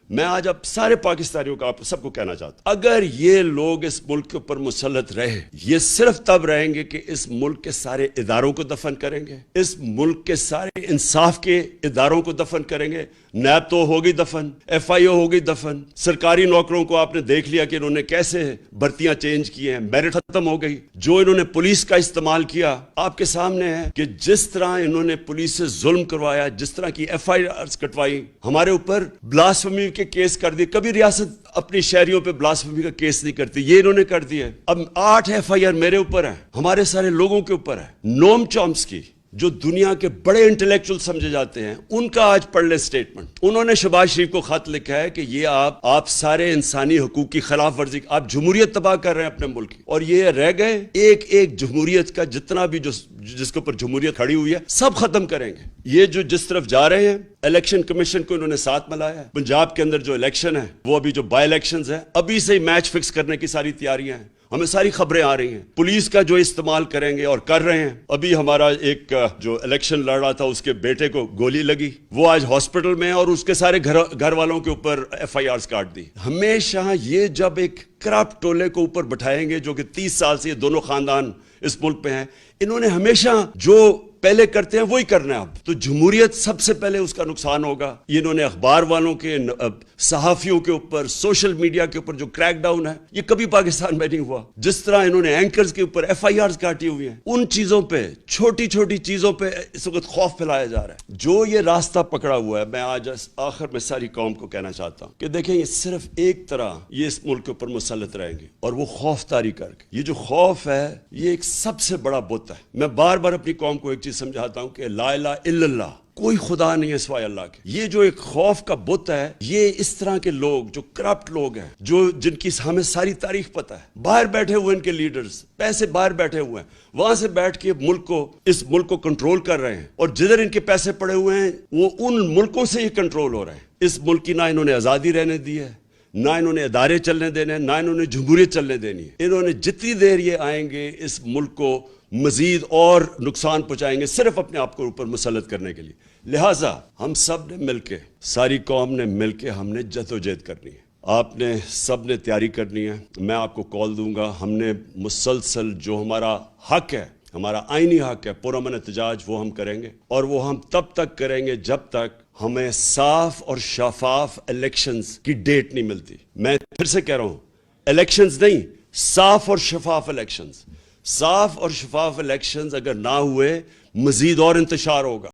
میں آج اب سارے پاکستانیوں کا آپ سب کو کہنا چاہتا ہوں، اگر یہ لوگ اس ملک کے اوپر مسلط رہے، یہ صرف تب رہیں گے کہ اس ملک کے سارے اداروں کو دفن کریں گے، اس ملک کے سارے انصاف کے اداروں کو دفن کریں گے۔ نیب تو ہوگی دفن، ایف آئی او ہوگی دفن، سرکاری نوکروں کو آپ نے دیکھ لیا کہ انہوں نے کیسے بھرتیاں چینج کی ہیں، میرٹ ختم ہو گئی۔ جو انہوں نے پولیس کا استعمال کیا آپ کے سامنے ہے کہ جس طرح انہوں نے پولیس سے ظلم کروایا، جس طرح کی ایف آئی آرز کٹوائی، ہمارے اوپر بلاسفیمی کے کیس کر دیے۔ کبھی ریاست اپنی شہریوں پہ بلاسفیمی کا کیس نہیں کرتی، یہ انہوں نے کر دیا۔ اب 8 ایف آئی آر میرے اوپر ہے، ہمارے سارے لوگوں کے اوپر ہے۔ نوم چومسکی جو دنیا کے بڑے انٹلیکچوئل سمجھے جاتے ہیں، ان کا آج پڑھ لیں سٹیٹمنٹ۔ انہوں نے شہباز شریف کو خط لکھا ہے کہ یہ آپ سارے انسانی حقوق کی خلاف ورزی، آپ جمہوریت تباہ کر رہے ہیں اپنے ملک کی، اور یہ رہ گئے ایک جمہوریت کا جتنا بھی جس کے اوپر جمہوریت کھڑی ہوئی ہے سب ختم کریں گے۔ یہ جو جس طرف جا رہے ہیں، الیکشن کمیشن کو انہوں نے ساتھ ملایا ہے۔ پنجاب کے اندر جو الیکشن ہے، وہ ابھی جو بائی الیکشنز ہیں، ابھی سے ہی میچ فکس کرنے کی ساری تیاریاں ہیں، ہمیں ساری خبریں آ رہی ہیں۔ پولیس کا جو استعمال کریں گے اور کر رہے ہیں، ابھی ہمارا ایک جو الیکشن لڑ رہا تھا اس کے بیٹے کو گولی لگی، وہ آج ہاسپٹل میں ہے، اور اس کے سارے گھر والوں کے اوپر ایف آئی آرز کاٹ دی۔ ہمیشہ یہ جب ایک کرپٹ ٹولے کو اوپر بٹھائیں گے، جو کہ 30 سال سے یہ دونوں خاندان اس ملک پہ ہیں، انہوں نے ہمیشہ جو پہلے کرتے ہیں وہی کرنا ہے۔ اب تو جمہوریت سب سے پہلے اس کا نقصان ہوگا۔ انہوں نے اخبار والوں کے، صحافیوں کے اوپر، سوشل میڈیا کے اوپر جو کریک ڈاؤن ہے، یہ کبھی پاکستان میں نہیں ہوا۔ جس طرح انہوں نے اینکرز کے اوپر ایف آئی آرز کاٹی ہوئی ہیں، ان چیزوں پہ، چھوٹی چھوٹی چیزوں پہ اس وقت خوف پھیلایا جا رہا ہے۔ جو یہ راستہ پکڑا ہوا ہے، میں آج آخر میں ساری قوم کو کہنا چاہتا ہوں کہ دیکھیں، یہ صرف ایک طرح یہ اس ملک کے اوپر مسلط رہیں گے، اور وہ خوف طاری کر کے۔ یہ جو خوف ہے، یہ ایک سب سے بڑا بت ہے۔ میں بار بار اپنی قوم کو ایک چیز سمجھاتا ہوں کہ لا الہ الا اللہ، کوئی خدا نہیں ہے سوائے اللہ کے۔ یہ جو ایک خوف کا بت ہے، یہ اس طرح کے لوگ جو کرپٹ لوگ ہیں، جن کی ہمیں ساری تاریخ پتہ ہے، باہر بیٹھے ہوئے ان کے لیڈرز، پیسے باہر بیٹھے ہوئے ہیں، وہاں سے بیٹھ کے اس ملک کو کنٹرول کر رہے ہیں، اور جدھر ان کے پیسے پڑے ہوئے ہیں وہ ان ملکوں سے ہی کنٹرول ہو رہے ہیں۔ اس ملک کی نہ انہوں نے آزادی رہنے دی ہے، نہ انہوں نے ادارے چلنے دینے ہیں، نہ انہوں نے جمہوریت چلنے دینی ہے۔ انہوں نے جتنی دیر یہ آئیں گے، اس ملک کو مزید اور نقصان پہنچائیں گے، صرف اپنے آپ کو اوپر مسلط کرنے کے لیے۔ لہٰذا ہم سب نے مل کے، ساری قوم نے مل کے، ہم نے جدوجہد کرنی ہے۔ آپ نے سب نے تیاری کرنی ہے۔ میں آپ کو کال دوں گا۔ ہم نے مسلسل جو ہمارا حق ہے، ہمارا آئینی حق ہے، پرامن احتجاج، وہ ہم کریں گے، اور وہ ہم تب تک کریں گے جب تک ہمیں صاف اور شفاف الیکشنز کی ڈیٹ نہیں ملتی۔ میں پھر سے کہہ رہا ہوں، الیکشنز نہیں، صاف اور شفاف الیکشنز۔ صاف اور شفاف الیکشنز اگر نہ ہوئے، مزید اور انتشار ہوگا۔